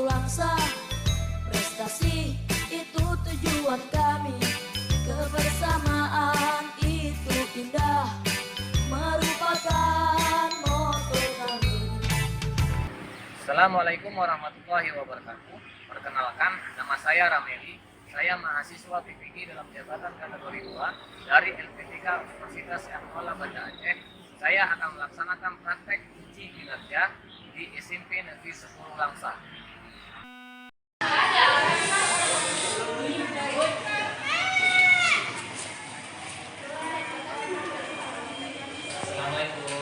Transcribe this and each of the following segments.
10 langkah. Prestasi itu tujuan kami, kebersamaan itu indah, merupakan moto kami. Assalamualaikum warahmatullahi wabarakatuh. Perkenalkan, nama saya Rameli. Saya mahasiswa PPG dalam jabatan kategori 2 dari LPTK Universitas Erlangga Banda Aceh. Saya akan melaksanakan praktek uji kinerja di SMP Negeri 10 Langsa. Assalamualaikum.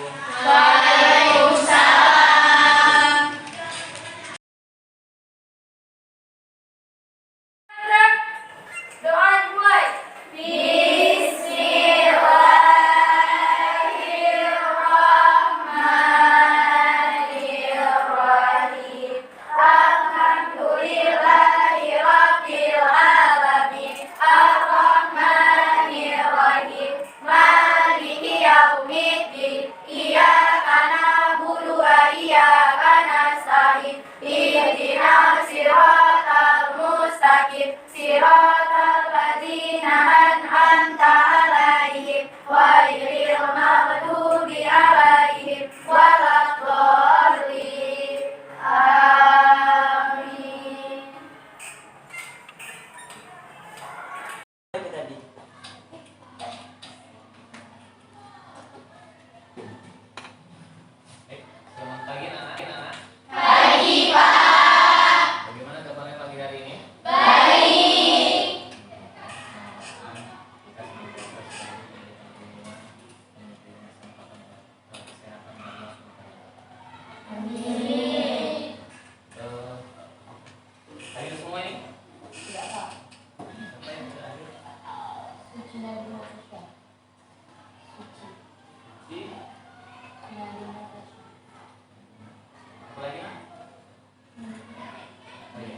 Doa dimulai. Bismillahirrahmanirrahim. Alhamdulillahirabbil alamin. Arrahmanirrahim. Maliki yaumiddin. Iyyaka na'budu wa iyyaka nasta'in. Ihdinas siratal mustaqim. Siratal ladzina an'amta 'alaihim ghairil maghdubi 'alaihim waladdallin. Amin. Selamat pagi anak-anak. Pagi, Pak. Bagaimana kabarnya pagi hari ini? Baik. Amin. Hadir semua ini? Tidak, Pak. Siapa yang sudah hadir? Suci Nabi Muhammad. Di Nabi Muhammad. apa lagi? Nak? Oh, iya.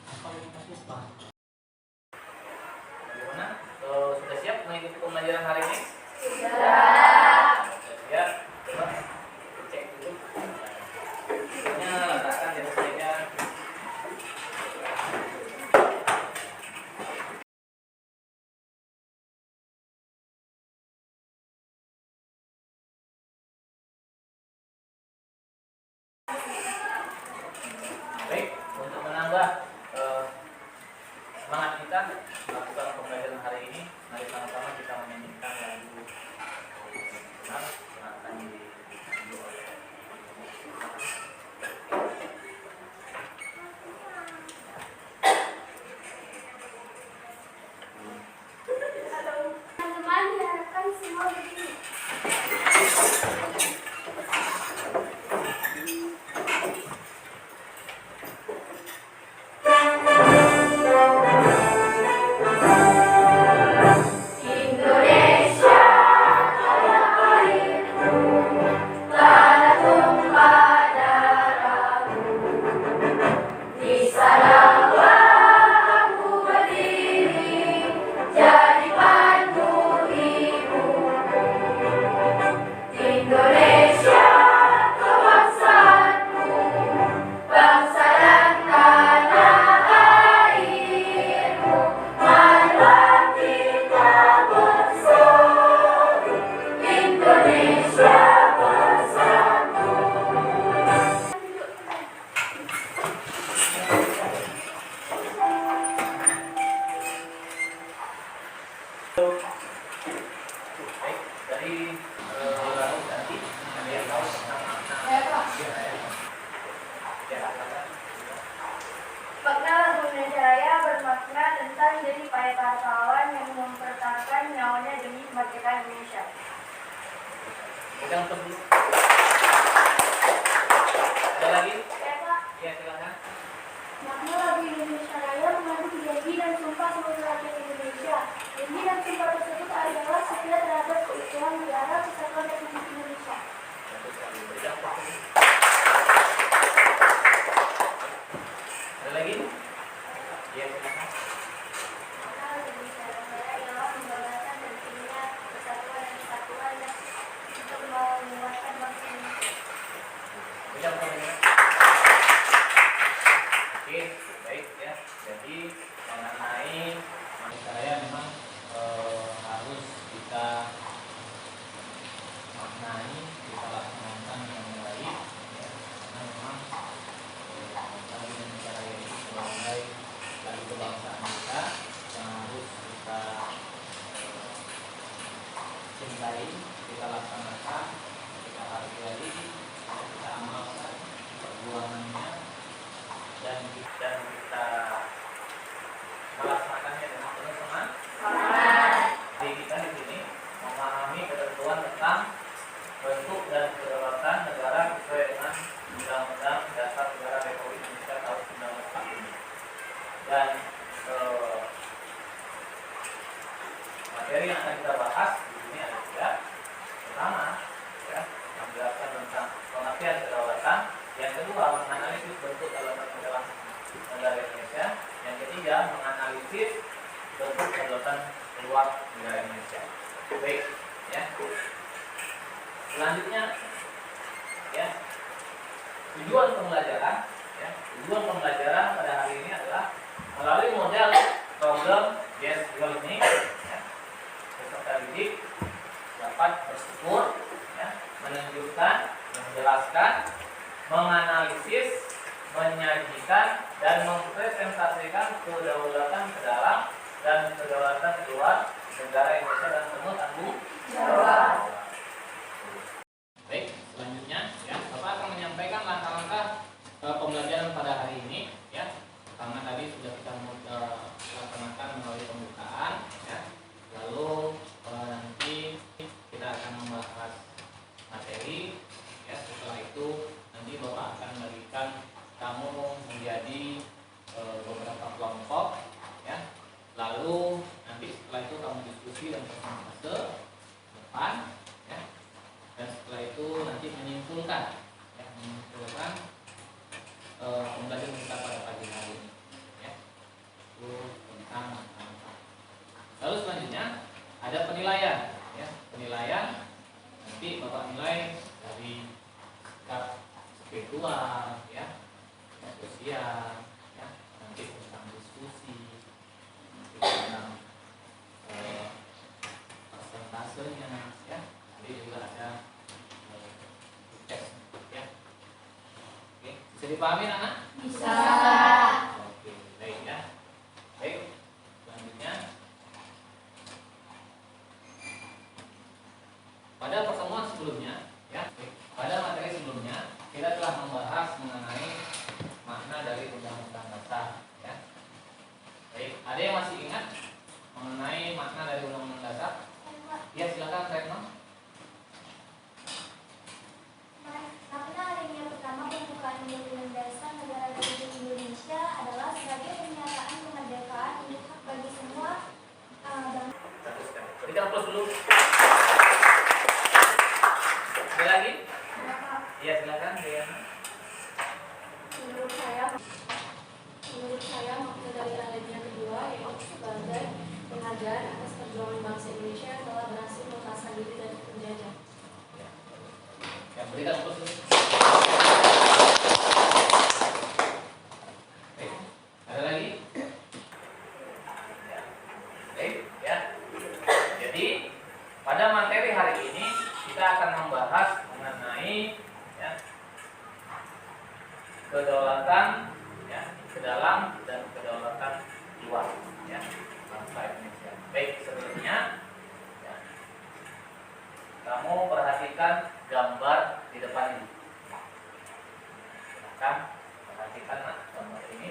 Apa lagi Mas Misbah? Bagaimana? Sudah siap mengikuti pembelajaran hari ini? Sudah. Sudah siap? Coba cek dulu. Bukunya letakkan di atas meja. Baik, untuk menambah semangat kita melakukan pembelajaran hari ini, mari sama-sama kita menyanyikan lagu nasional yang akan diunduh oleh Teman-teman diharapkan semua berdiri. Indonesia tanah airku, tanah tumpah darahku. Di sanalah aku berdiri, jadi pandu ibuku. Indonesia kebangsaanku, bangsa dan tanah airku. Marilah kita bersatu, Indonesia bersatu. baik dari lagu tadi ada yang tahu tentang makna ya. Makna lagu Indonesia Raya bermakna tentang jadi para pahlawan yang mempertaruhkan nyawanya demi kemerdekaan Indonesia. Pegang dulu. Ada lagi? Ya, Pak. Ya, silakan. Makna lagu Indonesia Raya mengandung janji dan sumpah seluruh rakyat Indonesia. Janji dan sumpah tersebut adalah setia terhadap keutuhan negara kesatuan Republik Indonesia. Ada lagi? Ya, silakan. Makna lagu Indonesia Raya ialah membanggakan pentingnya persatuan dan kesatuan Tidak boleh. Oke, baik ya. Jadi mengenai saya memang harus kita maknai, kita laksanakan dengan baik ya. Karena memang lagu Indonesia Raya ini sebagai lagu kebangsaan kita yang harus kita cintai, kita laksanakan, kita hargai, kita amalkan perjuangannya dan kita melaksanakannya dengan penuh semangat. Jadi kita di sini memahami ketentuan tentang bentuk dan kedaulatan negara sesuai dengan Undang-Undang Dasar Negara Republik Indonesia tahun 1945. Dan materi yang akan kita bahas di sini ada tiga. Pertama, ya, menjelaskan tentang pengertian kedaulatan. Yang kedua, menganalisis bentuk kedaulatan dalam negara Indonesia. Yang ketiga, menganalisis bentuk kedaulatan luar negara Indonesia. Baik, ya. Selanjutnya, ya, tujuan pembelajaran pada hari ini adalah melalui model problem yes learning, ya, peserta didik dapat bersyukur, ya, menunjukkan, menjelaskan, menganalisis, menyajikan, dan mempresentasikan kedaulatan ke dalam dan kedaulatan keluar negara Indonesia dan penuh tanggung jawab. Baik, selanjutnya ya, Bapak akan menyampaikan langkah-langkah pembelajaran pada hari ini ya. Karena tadi sudah kita laksanakan melalui pembukaan ya. Lalu nanti kita akan membahas materi ya. Setelah itu nanti Bapak akan membagikan kamu menjadi beberapa kelompok ya. Lalu nanti setelah itu kamu diskusi dan presentase depan ya. Dan setelah itu nanti menyimpulkan ya, pembelajaran kita pada pagi hari ini ya. Itu tentang langkah. Lalu selanjutnya ada penilaian ya. Penilaian nanti Bapak nilai dari sikap spiritual ya, sosial ya, nanti tentang diskusi, tentang persentasenya ya. Nanti juga ada tes ya. Oke, bisa dipahami anak? Bisa. Oke, baik ya. Baik, selanjutnya pada pertemuan sebelumnya ya, pada materi sebelumnya kita telah membahas mengenai makna dari Undang-Undang Dasar ya. Baik, ada yang masih ingat mengenai makna dari Undang-Undang Dasar? Ya, silakan Retno. Makna adanya pertama pembukaan Undang-Undang Dasar Negara Republik Indonesia adalah sebagai pernyataan kemerdekaan untuk hak bagi semua bangsa. Satu sekali. Berikan aplaus dulu. Ada lagi? Iya, silakan Diana. Menurut saya makna dari adanya kedua yaitu sebagai penghargaan atas perjuangan bangsa Indonesia yang telah berhasil melepaskan diri dari penjajah. Ya, berikan aplaus dulu. Baik, ada lagi? Ya. Baik, ya. Jadi pada materi hari ini kita akan membahas mengenai ya, kedaulatan ya, ke dalam dan kedaulatan luar ya, bangsa Indonesia. Baik, sebelumnya ya, kamu perhatikan gambar di depan ini. Silakan perhatikan gambar ini.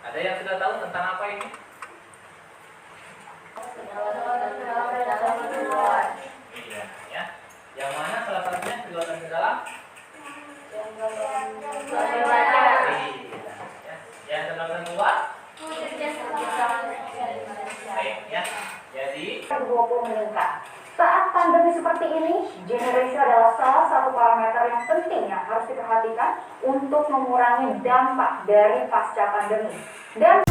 Ada yang sudah tahu tentang apa ini? Iya, ya. Yang mana salah satunya kedaulatan ke dalam? Yang terlalu luas. Baik ya. Jadi 20 meningkat. Saat pandemi seperti ini, generasi adalah salah satu parameter yang penting yang harus diperhatikan untuk mengurangi dampak dari pasca pandemi. Dan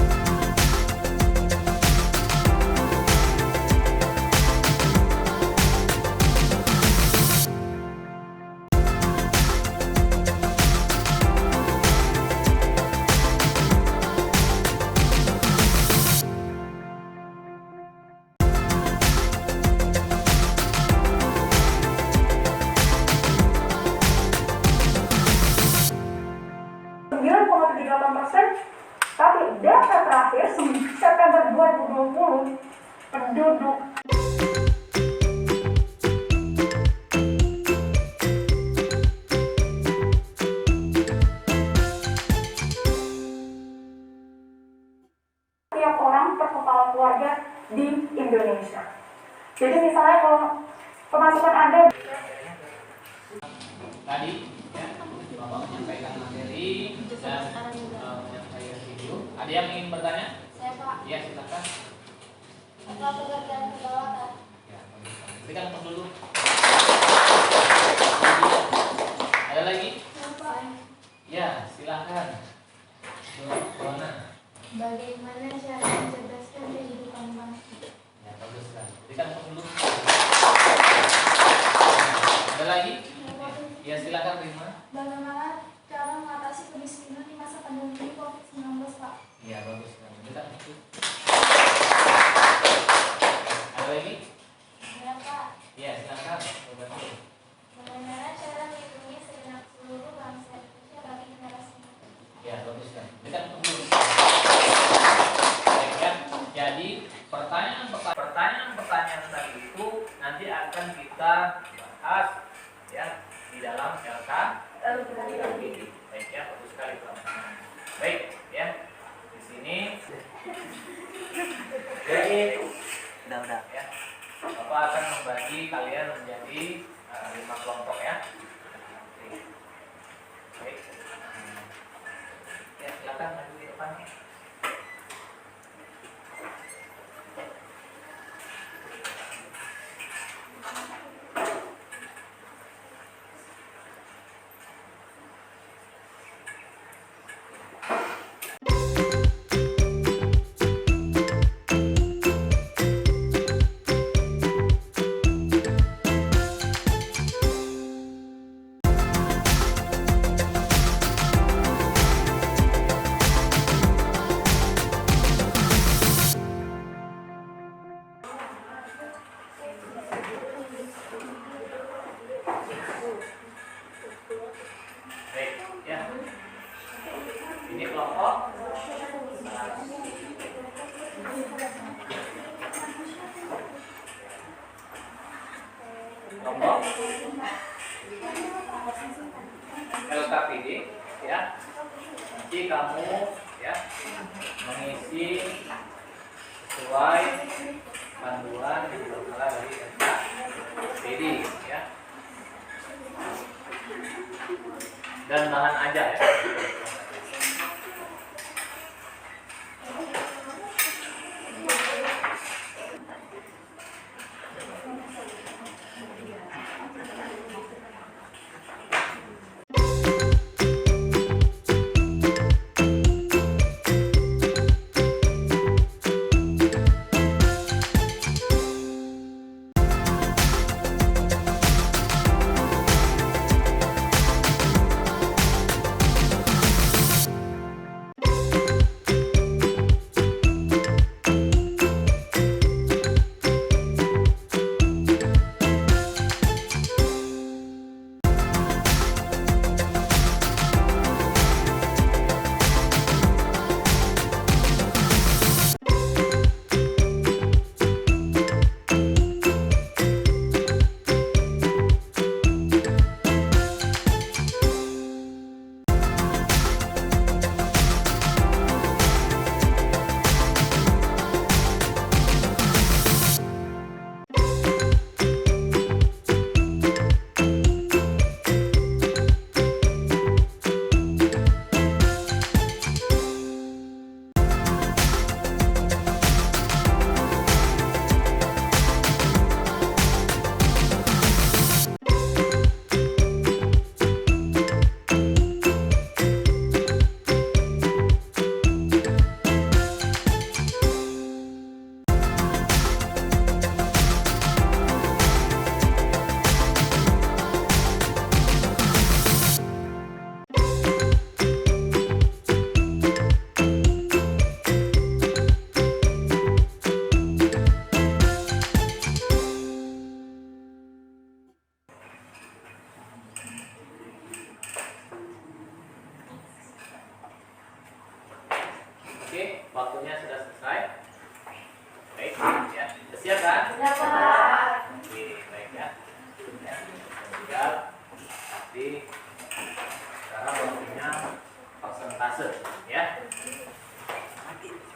tapi data terakhir September 2020 penduduk tiap orang per kepala keluarga di Indonesia. Jadi misalnya kalau pemasukan Anda tadi ya, Bapak menyampaikan materi dan menyampaikan video. Ada yang ingin bertanya? Saya Pak, Ya, silakan. apa pekerjaan keperawatan? Ya, berikan untuk dulu. Ada lagi? Pak, Ya, silakan. Mana? bagaimana cara mencerdaskan kehidupan bangsa? Ya, bagus kan. Berikan untuk dulu. Ada lagi? Ya, silakan Rima. Bagaimana cara mengatasi kemiskinan di masa pandemi COVID-19, Pak? Ya, bagus kan. Berikan untuk. Ada lagi? Ya, Pak. Ya, silakan. Bantu. Bagaimana cara melindungi segenap seluruh bangsa Indonesia bagi generasi muda? Ya, bagus kan. Berikan untuk dulu. Baik ya. Jadi pertanyaan tadi itu nanti akan kita bahas ya di dalam LK. Baik ya, bagus sekali teman-teman. Baik ya. Di sini jadi udah ya. Bapak akan membagi kalian menjadi 5 kelompok ya. Baik. Ya, silakan maju di depan. Baik, ya. Ini kelompok LKPD ya. Nanti kamu ya mengisi sesuai panduan yang dilakukan dari LKPD ya. Dan bahan aja ya.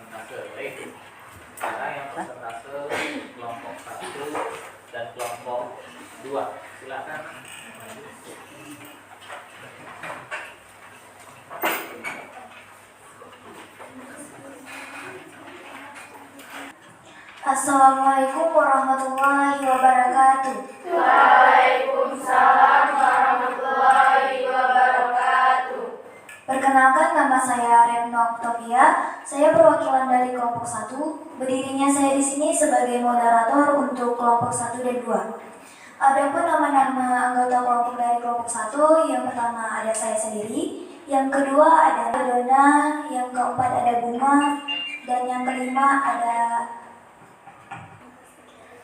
persentase. Baik. Sekarang yang persentase kelompok 1 dan kelompok 2. Silakan. Assalamualaikum warahmatullahi wabarakatuh. Waalaikumsalam warahmatullahi wabarakatuh. Perkenalkan, nama saya Retno Octavia. Saya perwakilan dari kelompok 1. Berdirinya saya di sini sebagai moderator untuk kelompok 1 dan 2. Adapun nama-nama anggota kelompok dari kelompok 1, yang pertama ada saya sendiri, yang kedua ada Dona, yang keempat ada Buma, dan yang kelima ada...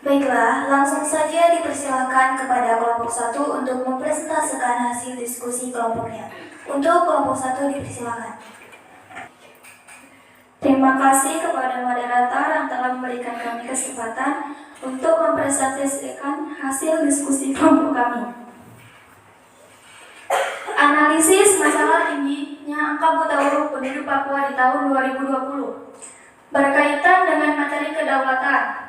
Baiklah, langsung saja dipersilakan kepada kelompok 1 untuk mempresentasikan hasil diskusi kelompoknya. Untuk kelompok 1 dipersilakan. Terima kasih kepada moderator yang telah memberikan kami kesempatan untuk mempresentasikan hasil diskusi kelompok kami. Analisis masalah tingginya angka buta huruf penduduk Papua di tahun 2020 berkaitan dengan materi kedaulatan.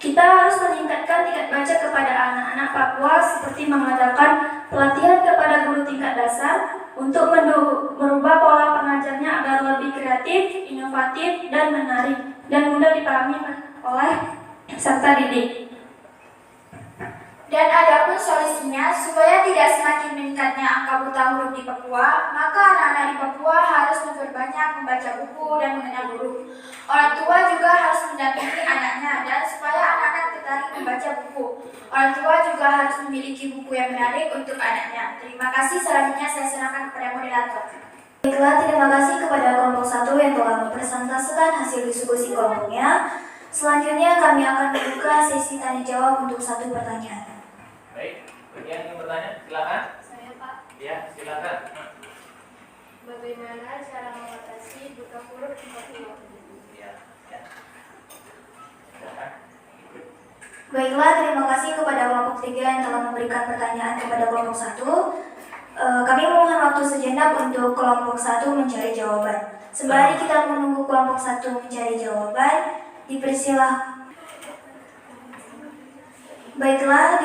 Kita harus meningkatkan tingkat baca kepada anak-anak Papua seperti mengadakan pelatihan kepada guru tingkat dasar untuk merubah pola pengajarnya agar lebih kreatif, inovatif, dan menarik dan mudah dipahami oleh peserta didik. Dan adapun solusinya, supaya tidak semakin meningkatnya angka buta huruf di Papua, maka anak-anak di Papua harus memperbanyak membaca buku dan mengenal huruf. Orang tua juga harus mendampingi anaknya, dan supaya anak-anak tertarik membaca buku, orang tua juga harus memiliki buku yang menarik untuk anaknya. Terima kasih, selanjutnya saya serahkan kepada moderator. Baiklah, terima kasih kepada kelompok 1 yang telah mempresentasikan hasil diskusi kelompoknya. Selanjutnya kami akan membuka sesi tanya jawab untuk 1 pertanyaan. Baik, bagi yang ingin bertanya, silakan. Saya Pak, Ya, silakan. bagaimana cara mengatasi buta huruf di Papua? Ya. Silakan. Baiklah, terima kasih kepada kelompok 3 yang telah memberikan pertanyaan kepada kelompok 1. Kami mohon waktu sejenak untuk kelompok 1 mencari jawaban. Sembari kita menunggu kelompok 1 mencari jawaban,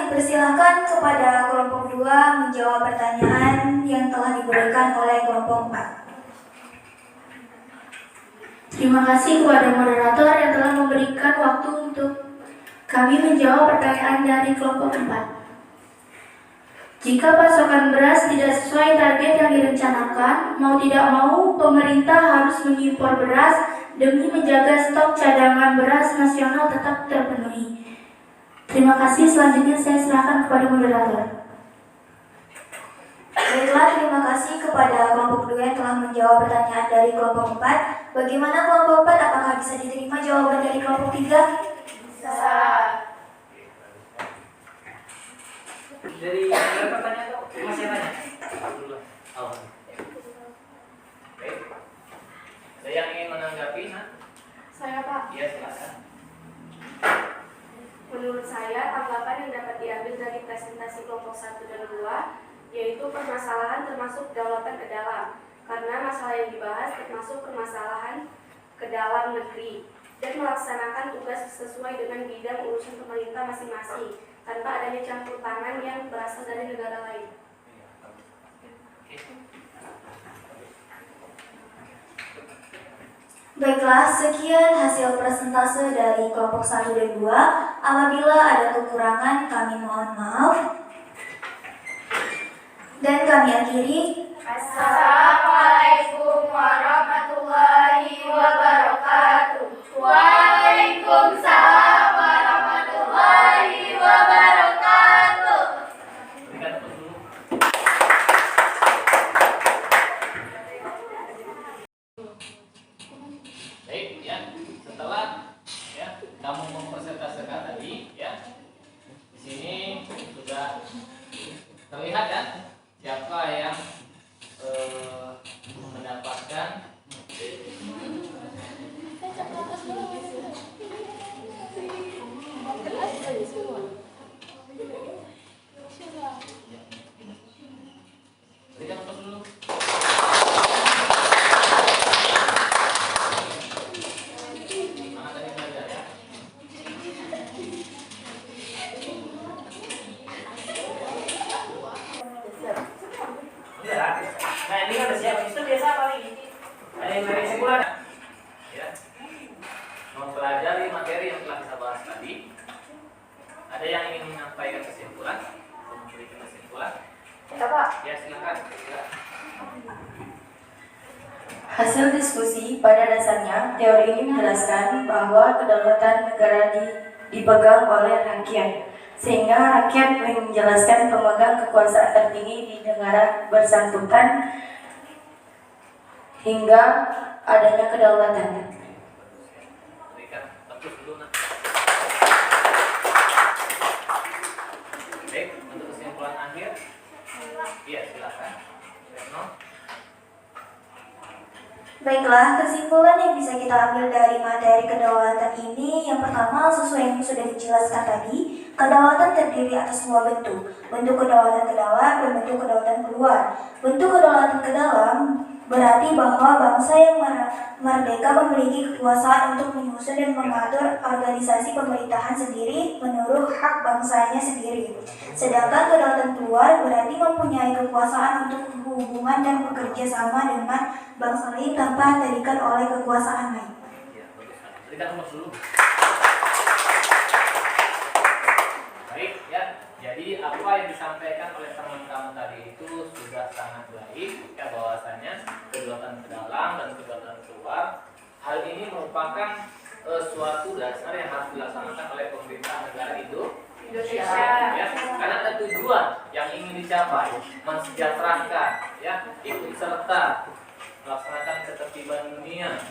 dipersilahkan kepada kelompok 2 menjawab pertanyaan yang telah diberikan oleh kelompok 4. Terima kasih kepada moderator yang telah memberikan waktu untuk kami menjawab pertanyaan dari kelompok 4. Jika pasokan beras tidak sesuai target yang direncanakan, mau tidak mau pemerintah harus mengimpor beras demi menjaga stok cadangan beras nasional tetap terpenuhi. Terima kasih, selanjutnya saya serahkan kepada moderator. Baiklah, terima kasih kepada kelompok 2 yang telah menjawab pertanyaan dari kelompok 4. Bagaimana kelompok 4? Apakah bisa diterima jawaban dari kelompok 3? Bisa. Dari berapa pertanyaan tuh? Masih tanya? Oh. Baik. Ada yang ingin menanggapi? Saya Pak, Iya, silakan. menurut saya tanggapan yang dapat diambil dari presentasi kelompok 1 dan 2 yaitu permasalahan termasuk kedaulatan ke dalam, karena masalah yang dibahas termasuk permasalahan ke dalam negeri dan melaksanakan tugas sesuai dengan bidang urusan pemerintah masing-masing tanpa adanya campur tangan yang berasal dari negara lain. Baiklah, sekian hasil presentase dari kelompok 1 dan 2. Apabila ada kekurangan, kami mohon maaf. Dan kami akhiri. Assalamualaikum warahmatullahi wabarakatuh. Waalaikumsalam warahmatullahi wabarakatuh. Berikan tepuk dulu. Baik, ya. Setelah ya kamu mempresentasikan tadi, ya, di sini sudah terlihat ya siapa yang mendapatkan Ada yang ingin menyampaikan kesimpulan? Memberikan kesimpulan? Ya Pak. Ya silakan. Hasil diskusi pada dasarnya, teori ini menjelaskan bahwa kedaulatan negara dipegang oleh rakyat, sehingga rakyat menjelaskan pemegang kekuasaan tertinggi di negara bersangkutan hingga adanya kedaulatan. Berikan tepuk dulu nak. Baik, untuk kesimpulan akhir. Iya silakan. Retno. Baiklah, kesimpulan yang bisa kita ambil dari materi kedaulatan ini, yang pertama sesuai yang sudah dijelaskan tadi, kedaulatan terdiri atas dua bentuk. Bentuk kedaulatan ke dalam dan bentuk kedaulatan keluar. Bentuk kedaulatan ke dalam berarti bahwa bangsa yang merdeka memiliki kekuasaan untuk menyusun dan mengatur organisasi pemerintahan sendiri menurut hak bangsanya sendiri. Sedangkan kedaulatan keluar berarti mempunyai kekuasaan untuk hubungan dan bekerja sama dengan bangsa lain tanpa didirikan oleh kekuasaan lain. Ya, bagus. Berikan nomor dulu. Baik, ya. Jadi apa yang disampaikan oleh teman-teman tadi itu sudah sangat baik, ya, bahwasanya kedaulatan ke dalam dan kedaulatan keluar, hal ini merupakan suatu dasar yang harus dilaksanakan oleh pemerintah negara Indonesia, ya, karena ada tujuan yang ingin dicapai, mensejahterakan, ya, ikut serta melaksanakan ketertiban dunia.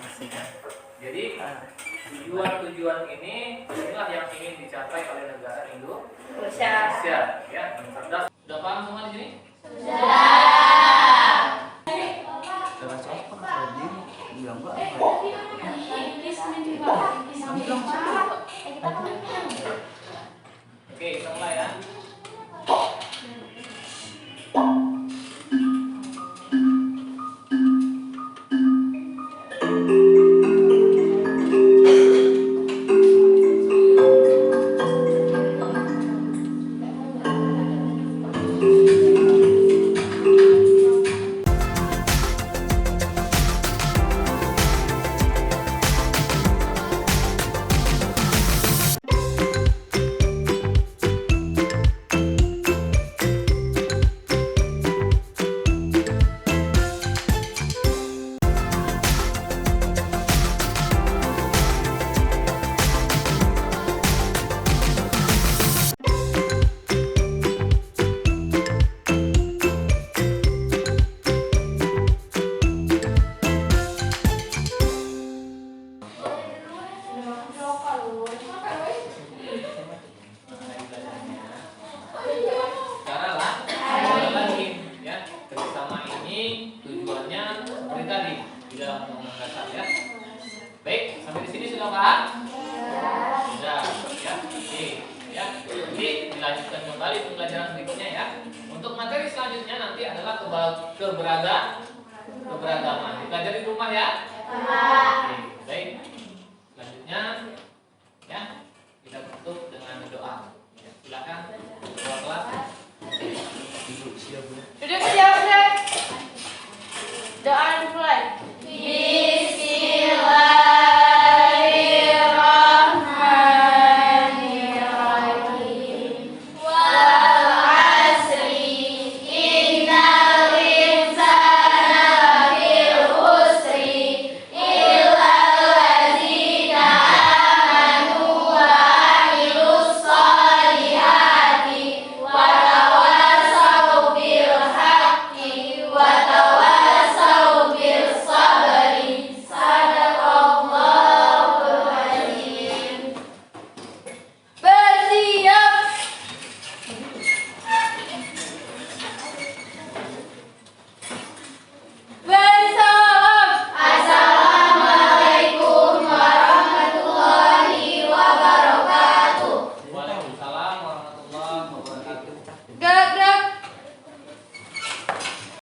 Jadi tujuan-tujuan inilah yang ingin dicapai oleh negara Indonesia, ya, yang cerdas. Sudah paham semua di sini? Oke, kita mulai ya. Keberagaman. Dipelajari di rumah ya. Oke, baik.